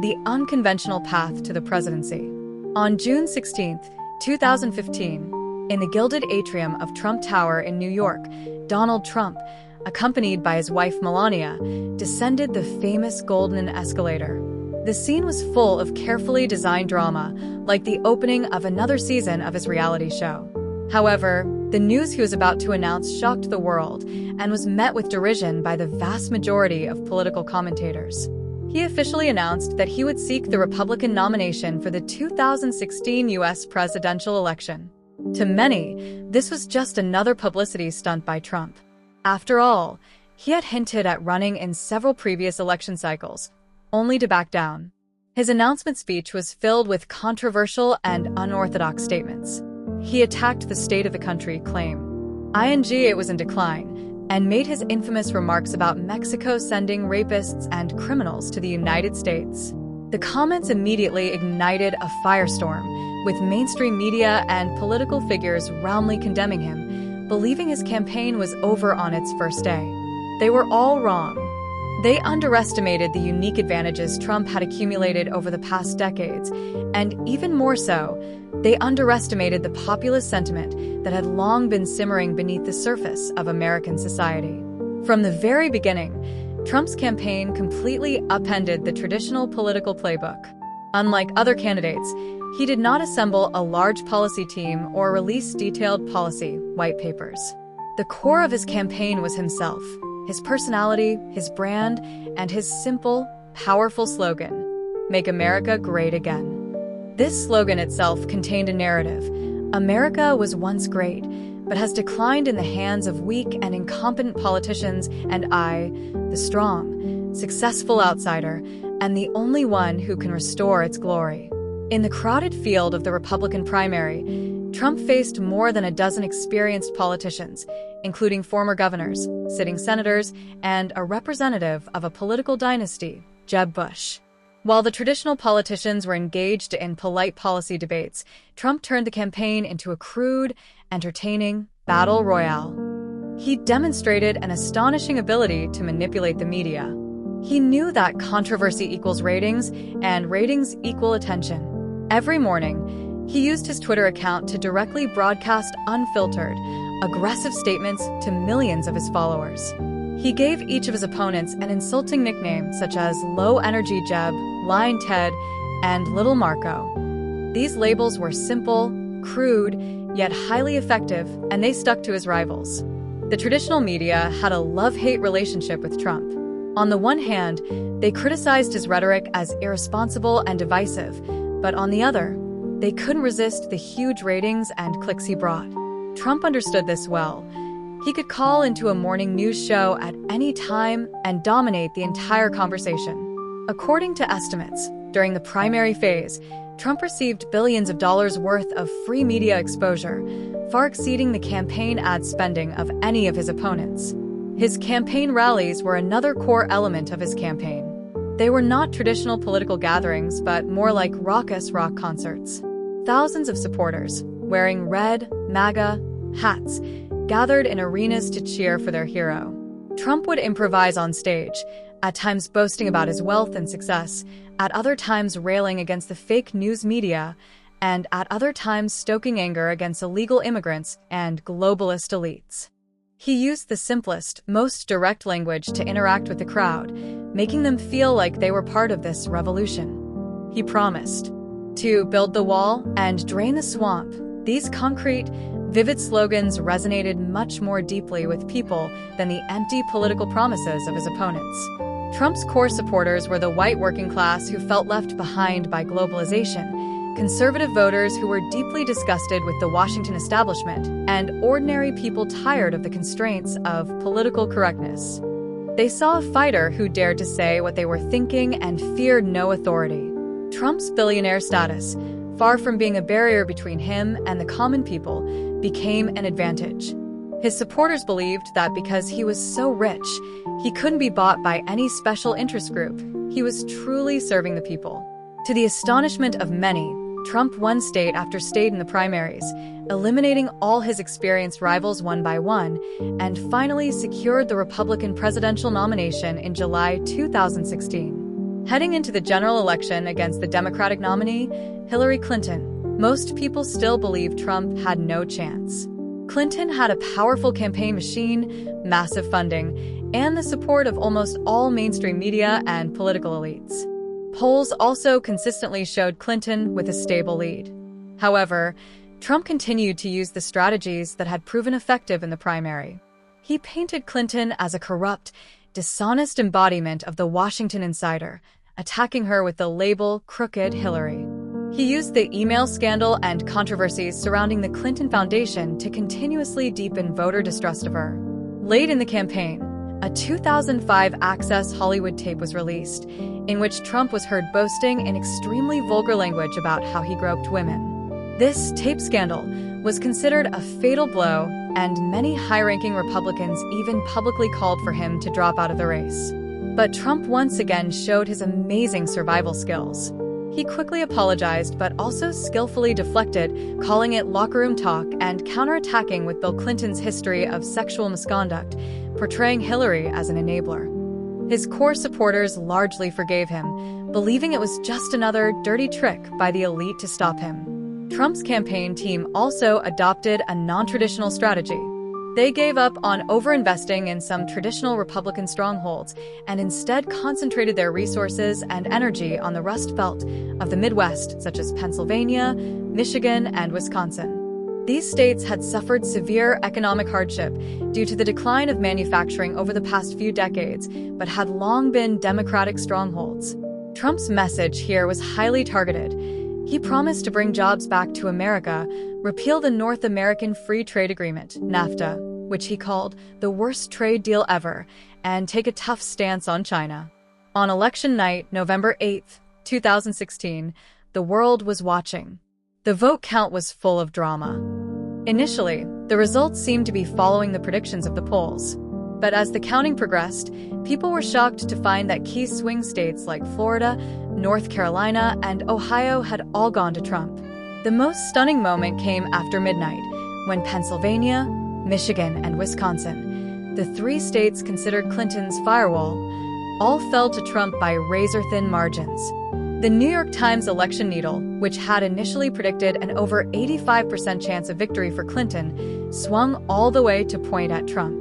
The Unconventional Path to the Presidency. On June 16, 2015, in the gilded atrium of Trump Tower in New York, Donald Trump, accompanied by his wife Melania, descended the famous golden escalator. The scene was full of carefully designed drama, like the opening of another season of his reality show. However, the news he was about to announce shocked the world and was met with derision by the vast majority of political commentators. He officially announced that he would seek the Republican nomination for the 2016 U.S. presidential election. To many, this was just another publicity stunt by Trump. After all, he had hinted at running in several previous election cycles, only to back down. His announcement speech was filled with controversial and unorthodox statements. He attacked the state of the country claim. It was in decline, and made his infamous remarks about Mexico sending rapists and criminals to the United States. The comments immediately ignited a firestorm, with mainstream media and political figures roundly condemning him, believing his campaign was over on its first day. They were all wrong. They underestimated the unique advantages Trump had accumulated over the past decades, and even more so, they underestimated the populist sentiment that had long been simmering beneath the surface of American society. From the very beginning, Trump's campaign completely upended the traditional political playbook. Unlike other candidates, he did not assemble a large policy team or release detailed policy white papers. The core of his campaign was himself, his personality, his brand, and his simple, powerful slogan, "Make America Great Again." This slogan itself contained a narrative. America was once great, but has declined in the hands of weak and incompetent politicians, and I, the strong, successful outsider, am the only one who can restore its glory. In the crowded field of the Republican primary, Trump faced more than a dozen experienced politicians, including former governors, sitting senators, and a representative of a political dynasty, Jeb Bush. While the traditional politicians were engaged in polite policy debates, Trump turned the campaign into a crude, entertaining battle royale. He demonstrated an astonishing ability to manipulate the media. He knew that controversy equals ratings, and ratings equal attention. Every morning, he used his Twitter account to directly broadcast unfiltered, aggressive statements to millions of his followers. He gave each of his opponents an insulting nickname such as Low Energy Jeb, Lying Ted, and Little Marco. These labels were simple, crude, yet highly effective, and they stuck to his rivals. The traditional media had a love-hate relationship with Trump. On the one hand, they criticized his rhetoric as irresponsible and divisive, but on the other, they couldn't resist the huge ratings and clicks he brought. Trump understood this well. He could call into a morning news show at any time and dominate the entire conversation. According to estimates, during the primary phase, Trump received billions of dollars worth of free media exposure, far exceeding the campaign ad spending of any of his opponents. His campaign rallies were another core element of his campaign. They were not traditional political gatherings, but more like raucous rock concerts. Thousands of supporters, wearing red, MAGA hats, gathered in arenas to cheer for their hero. Trump would improvise on stage, at times boasting about his wealth and success, at other times railing against the fake news media, and at other times stoking anger against illegal immigrants and globalist elites. He used the simplest, most direct language to interact with the crowd, making them feel like they were part of this revolution. He promised to build the wall and drain the swamp. These concrete, vivid slogans resonated much more deeply with people than the empty political promises of his opponents. Trump's core supporters were the white working class who felt left behind by globalization, conservative voters who were deeply disgusted with the Washington establishment, and ordinary people tired of the constraints of political correctness. They saw a fighter who dared to say what they were thinking and feared no authority. Trump's billionaire status, far from being a barrier between him and the common people, became an advantage. His supporters believed that because he was so rich, he couldn't be bought by any special interest group. He was truly serving the people. To the astonishment of many, Trump won state after state in the primaries, eliminating all his experienced rivals one by one, and finally secured the Republican presidential nomination in July 2016. Heading into the general election against the Democratic nominee, Hillary Clinton, most people still believed Trump had no chance. Clinton had a powerful campaign machine, massive funding, and the support of almost all mainstream media and political elites. Polls also consistently showed Clinton with a stable lead. However, Trump continued to use the strategies that had proven effective in the primary. He painted Clinton as a corrupt, dishonest embodiment of the Washington insider, attacking her with the label Crooked Hillary. He used the email scandal and controversies surrounding the Clinton Foundation to continuously deepen voter distrust of her. Late in the campaign, a 2005 Access Hollywood tape was released, in which Trump was heard boasting in extremely vulgar language about how he groped women. This tape scandal was considered a fatal blow, and many high-ranking Republicans even publicly called for him to drop out of the race. But Trump once again showed his amazing survival skills. He quickly apologized, but also skillfully deflected, calling it locker room talk and counterattacking with Bill Clinton's history of sexual misconduct, portraying Hillary as an enabler. His core supporters largely forgave him, believing it was just another dirty trick by the elite to stop him. Trump's campaign team also adopted a non-traditional strategy. They gave up on overinvesting in some traditional Republican strongholds and instead concentrated their resources and energy on the Rust Belt of the Midwest, such as Pennsylvania, Michigan, and Wisconsin. These states had suffered severe economic hardship due to the decline of manufacturing over the past few decades, but had long been Democratic strongholds. Trump's message here was highly targeted. He promised to bring jobs back to America, repeal the North American Free Trade Agreement, NAFTA, which he called the worst trade deal ever, and take a tough stance on China. On election night, November 8, 2016, the world was watching. The vote count was full of drama. Initially, the results seemed to be following the predictions of the polls. But as the counting progressed, people were shocked to find that key swing states like Florida, North Carolina, and Ohio had all gone to Trump. The most stunning moment came after midnight, when Pennsylvania, Michigan, and Wisconsin, the three states considered Clinton's firewall, all fell to Trump by razor-thin margins. The New York Times election needle, which had initially predicted an over 85% chance of victory for Clinton, swung all the way to point at Trump.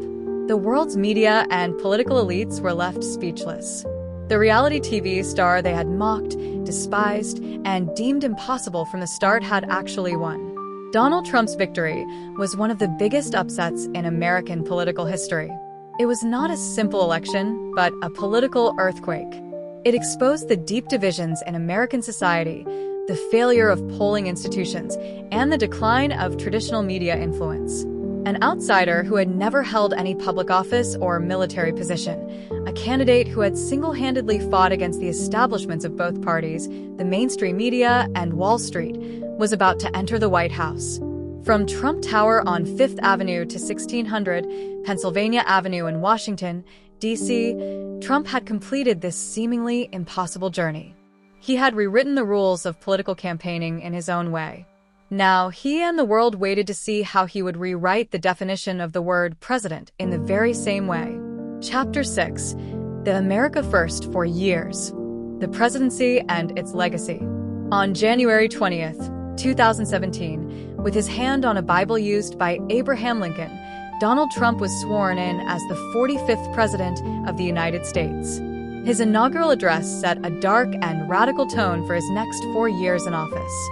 The world's media and political elites were left speechless. The reality TV star they had mocked, despised, and deemed impossible from the start had actually won. Donald Trump's victory was one of the biggest upsets in American political history. It was not a simple election, but a political earthquake. It exposed the deep divisions in American society, the failure of polling institutions, and the decline of traditional media influence. An outsider who had never held any public office or military position, a candidate who had single-handedly fought against the establishments of both parties, the mainstream media, and Wall Street, was about to enter the White House. From Trump Tower on Fifth Avenue to 1600 Pennsylvania Avenue in Washington, D.C., Trump had completed this seemingly impossible journey. He had rewritten the rules of political campaigning in his own way. Now, he and the world waited to see how he would rewrite the definition of the word president in the very same way. Chapter 6: The America First for Years. The Presidency and Its Legacy. On January 20th, 2017, with his hand on a Bible used by Abraham Lincoln, Donald Trump was sworn in as the 45th President of the United States. His inaugural address set a dark and radical tone for his next 4 years in office.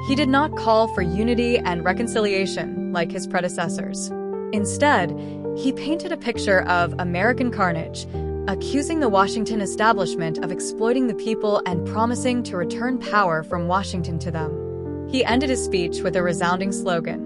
He did not call for unity and reconciliation like his predecessors. Instead, he painted a picture of American carnage, accusing the Washington establishment of exploiting the people and promising to return power from Washington to them. He ended his speech with a resounding slogan: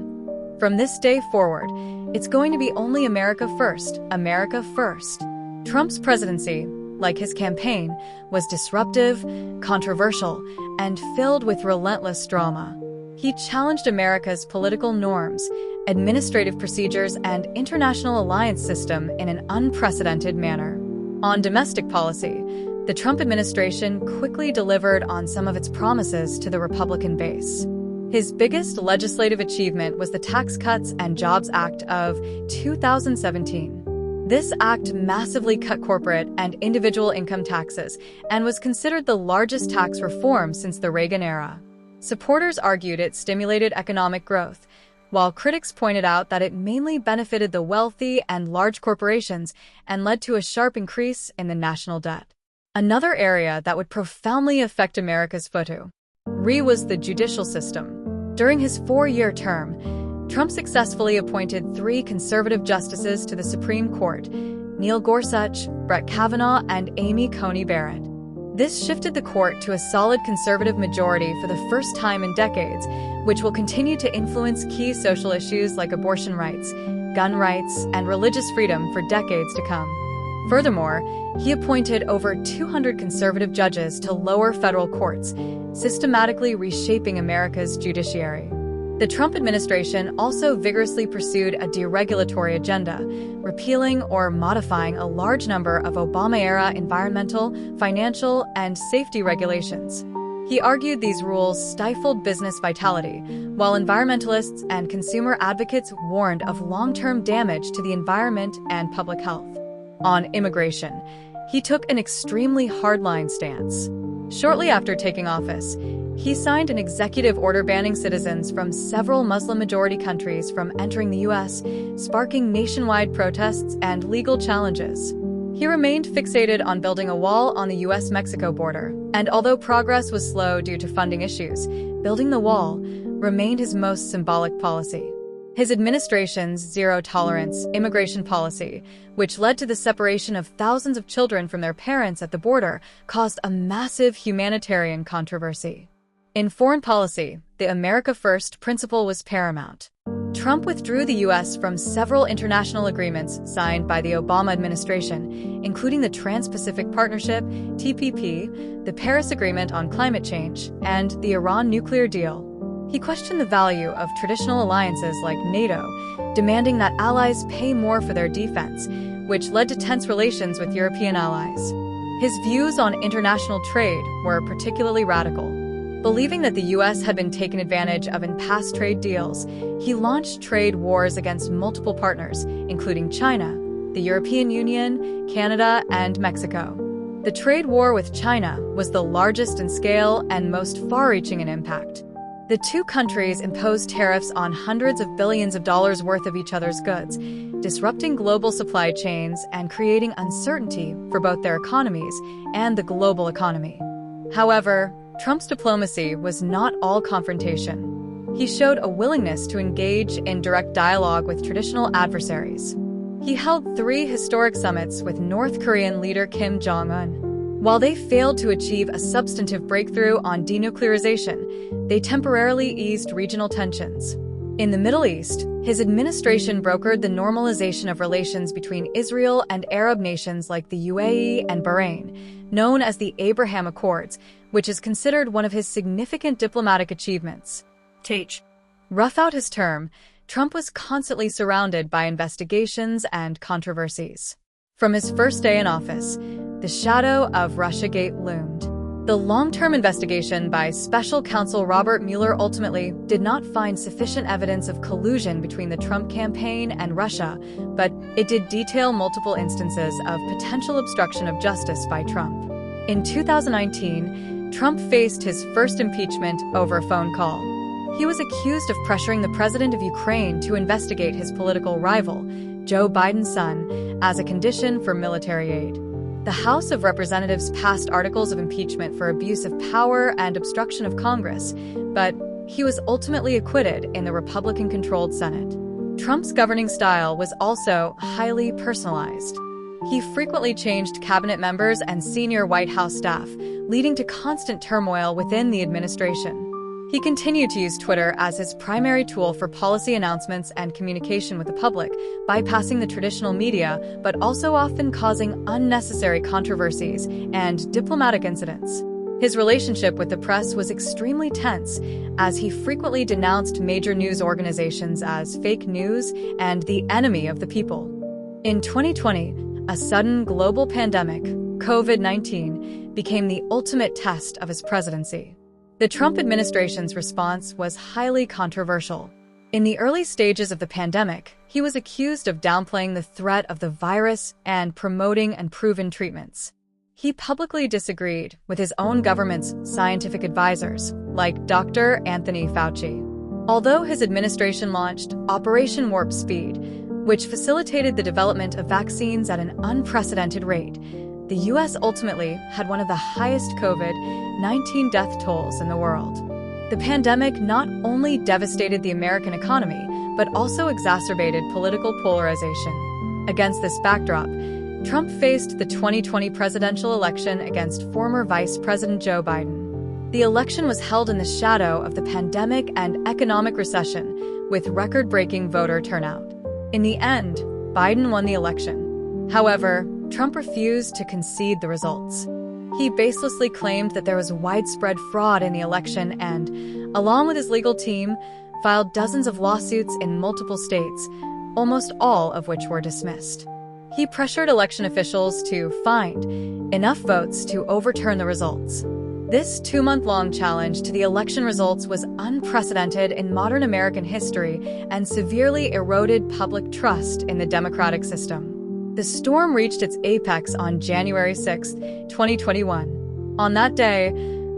"From this day forward, it's going to be only America first, America first." Trump's presidency, like his campaign, was disruptive, controversial, and filled with relentless drama. He challenged America's political norms, administrative procedures, and international alliance system in an unprecedented manner. On domestic policy, the Trump administration quickly delivered on some of its promises to the Republican base. His biggest legislative achievement was the Tax Cuts and Jobs Act of 2017. This act massively cut corporate and individual income taxes and was considered the largest tax reform since the Reagan era. Supporters argued it stimulated economic growth, while critics pointed out that it mainly benefited the wealthy and large corporations and led to a sharp increase in the national debt. Another area that would profoundly affect America's future was the judicial system. During his 4-year term, Trump successfully appointed 3 conservative justices to the Supreme Court: Neil Gorsuch, Brett Kavanaugh, and Amy Coney Barrett. This shifted the court to a solid conservative majority for the first time in decades, which will continue to influence key social issues like abortion rights, gun rights, and religious freedom for decades to come. Furthermore, he appointed over 200 conservative judges to lower federal courts, systematically reshaping America's judiciary. The Trump administration also vigorously pursued a deregulatory agenda, repealing or modifying a large number of Obama-era environmental, financial, and safety regulations. He argued these rules stifled business vitality, while environmentalists and consumer advocates warned of long-term damage to the environment and public health. On immigration, he took an extremely hardline stance. Shortly after taking office, he signed an executive order banning citizens from several Muslim-majority countries from entering the U.S., sparking nationwide protests and legal challenges. He remained fixated on building a wall on the U.S.-Mexico border, and although progress was slow due to funding issues, building the wall remained his most symbolic policy. His administration's zero-tolerance immigration policy, which led to the separation of thousands of children from their parents at the border, caused a massive humanitarian controversy. In foreign policy, the America First principle was paramount. Trump withdrew the U.S. from several international agreements signed by the Obama administration, including the Trans-Pacific Partnership, TPP, the Paris Agreement on Climate Change, and the Iran nuclear deal. He questioned the value of traditional alliances like NATO, demanding that allies pay more for their defense, which led to tense relations with European allies. His views on international trade were particularly radical. Believing that the U.S. had been taken advantage of in past trade deals, he launched trade wars against multiple partners, including China, the European Union, Canada, and Mexico. The trade war with China was the largest in scale and most far-reaching in impact. The two countries imposed tariffs on hundreds of billions of dollars worth of each other's goods, disrupting global supply chains and creating uncertainty for both their economies and the global economy. However, Trump's diplomacy was not all confrontation. He showed a willingness to engage in direct dialogue with traditional adversaries. He held 3 historic summits with North Korean leader Kim Jong-un. While they failed to achieve a substantive breakthrough on denuclearization, they temporarily eased regional tensions. In the Middle East, his administration brokered the normalization of relations between Israel and Arab nations like the UAE and Bahrain, known as the Abraham Accords, which is considered one of his significant diplomatic achievements. Throughout his term, Trump was constantly surrounded by investigations and controversies. From his first day in office, the shadow of Russiagate loomed. The long-term investigation by special counsel Robert Mueller ultimately did not find sufficient evidence of collusion between the Trump campaign and Russia, but it did detail multiple instances of potential obstruction of justice by Trump. In 2019, Trump faced his first impeachment over a phone call. He was accused of pressuring the president of Ukraine to investigate his political rival, Joe Biden's son, as a condition for military aid. The House of Representatives passed articles of impeachment for abuse of power and obstruction of Congress, but he was ultimately acquitted in the Republican-controlled Senate. Trump's governing style was also highly personalized. He frequently changed cabinet members and senior White House staff, leading to constant turmoil within the administration. He continued to use Twitter as his primary tool for policy announcements and communication with the public, bypassing the traditional media, but also often causing unnecessary controversies and diplomatic incidents. His relationship with the press was extremely tense, as he frequently denounced major news organizations as fake news and the enemy of the people. In 2020, a sudden global pandemic, COVID-19, became the ultimate test of his presidency. The Trump administration's response was highly controversial. In the early stages of the pandemic, he was accused of downplaying the threat of the virus and promoting unproven treatments. He publicly disagreed with his own government's scientific advisors, like Dr. Anthony Fauci. Although his administration launched Operation Warp Speed, which facilitated the development of vaccines at an unprecedented rate, the U.S. ultimately had one of the highest COVID-19 death tolls in the world. The pandemic not only devastated the American economy, but also exacerbated political polarization. Against this backdrop, Trump faced the 2020 presidential election against former Vice President Joe Biden. The election was held in the shadow of the pandemic and economic recession, with record-breaking voter turnout. In the end, Biden won the election. However, Trump refused to concede the results. He baselessly claimed that there was widespread fraud in the election and, along with his legal team, filed dozens of lawsuits in multiple states, almost all of which were dismissed. He pressured election officials to find enough votes to overturn the results. This 2-month-long challenge to the election results was unprecedented in modern American history and severely eroded public trust in the democratic system. The storm reached its apex on January 6, 2021. On that day,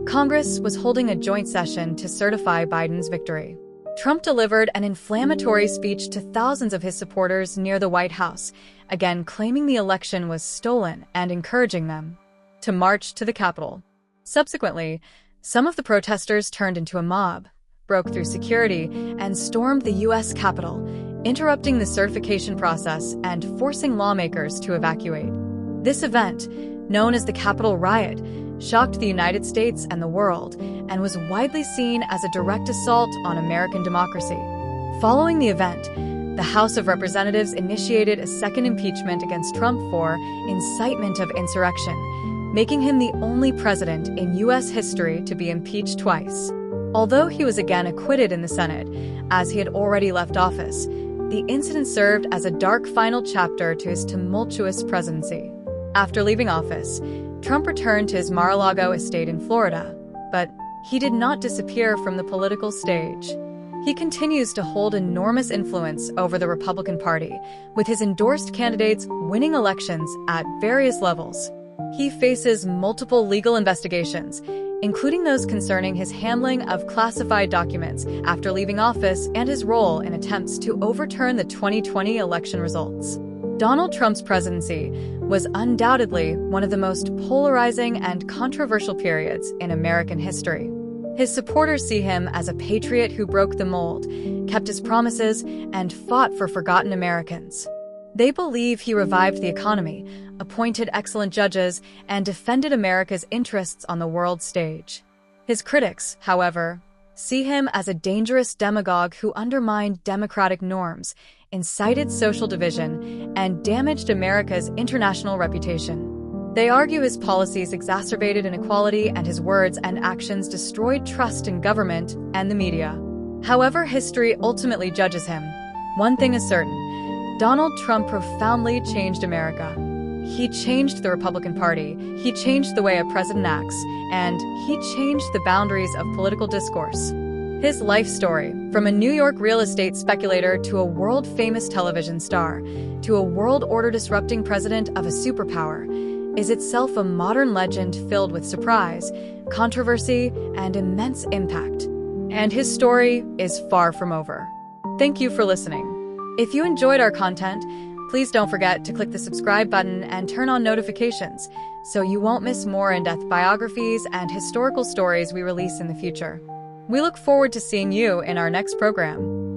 Congress was holding a joint session to certify Biden's victory. Trump delivered an inflammatory speech to thousands of his supporters near the White House, again claiming the election was stolen and encouraging them to march to the Capitol. Subsequently, some of the protesters turned into a mob, broke through security, and stormed the U.S. Capitol, interrupting the certification process and forcing lawmakers to evacuate. This event, known as the Capitol Riot, shocked the United States and the world and was widely seen as a direct assault on American democracy. Following the event, the House of Representatives initiated a second impeachment against Trump for incitement of insurrection, making him the only president in U.S. history to be impeached twice. Although he was again acquitted in the Senate, as he had already left office, the incident served as a dark final chapter to his tumultuous presidency. After leaving office, Trump returned to his Mar-a-Lago estate in Florida, but he did not disappear from the political stage. He continues to hold enormous influence over the Republican Party, with his endorsed candidates winning elections at various levels. He faces multiple legal investigations, including those concerning his handling of classified documents after leaving office and his role in attempts to overturn the 2020 election results. Donald Trump's presidency was undoubtedly one of the most polarizing and controversial periods in American history. His supporters see him as a patriot who broke the mold, kept his promises, and fought for forgotten Americans. They believe he revived the economy, appointed excellent judges, and defended America's interests on the world stage. His critics, however, see him as a dangerous demagogue who undermined democratic norms, incited social division, and damaged America's international reputation. They argue his policies exacerbated inequality and his words and actions destroyed trust in government and the media. However, history ultimately judges him. One thing is certain: Donald Trump profoundly changed America. He changed the Republican Party, he changed the way a president acts, and he changed the boundaries of political discourse. His life story, from a New York real estate speculator to a world-famous television star, to a world order-disrupting president of a superpower, is itself a modern legend filled with surprise, controversy, and immense impact. And his story is far from over. Thank you for listening. If you enjoyed our content, please don't forget to click the subscribe button and turn on notifications so you won't miss more in-depth biographies and historical stories we release in the future. We look forward to seeing you in our next program.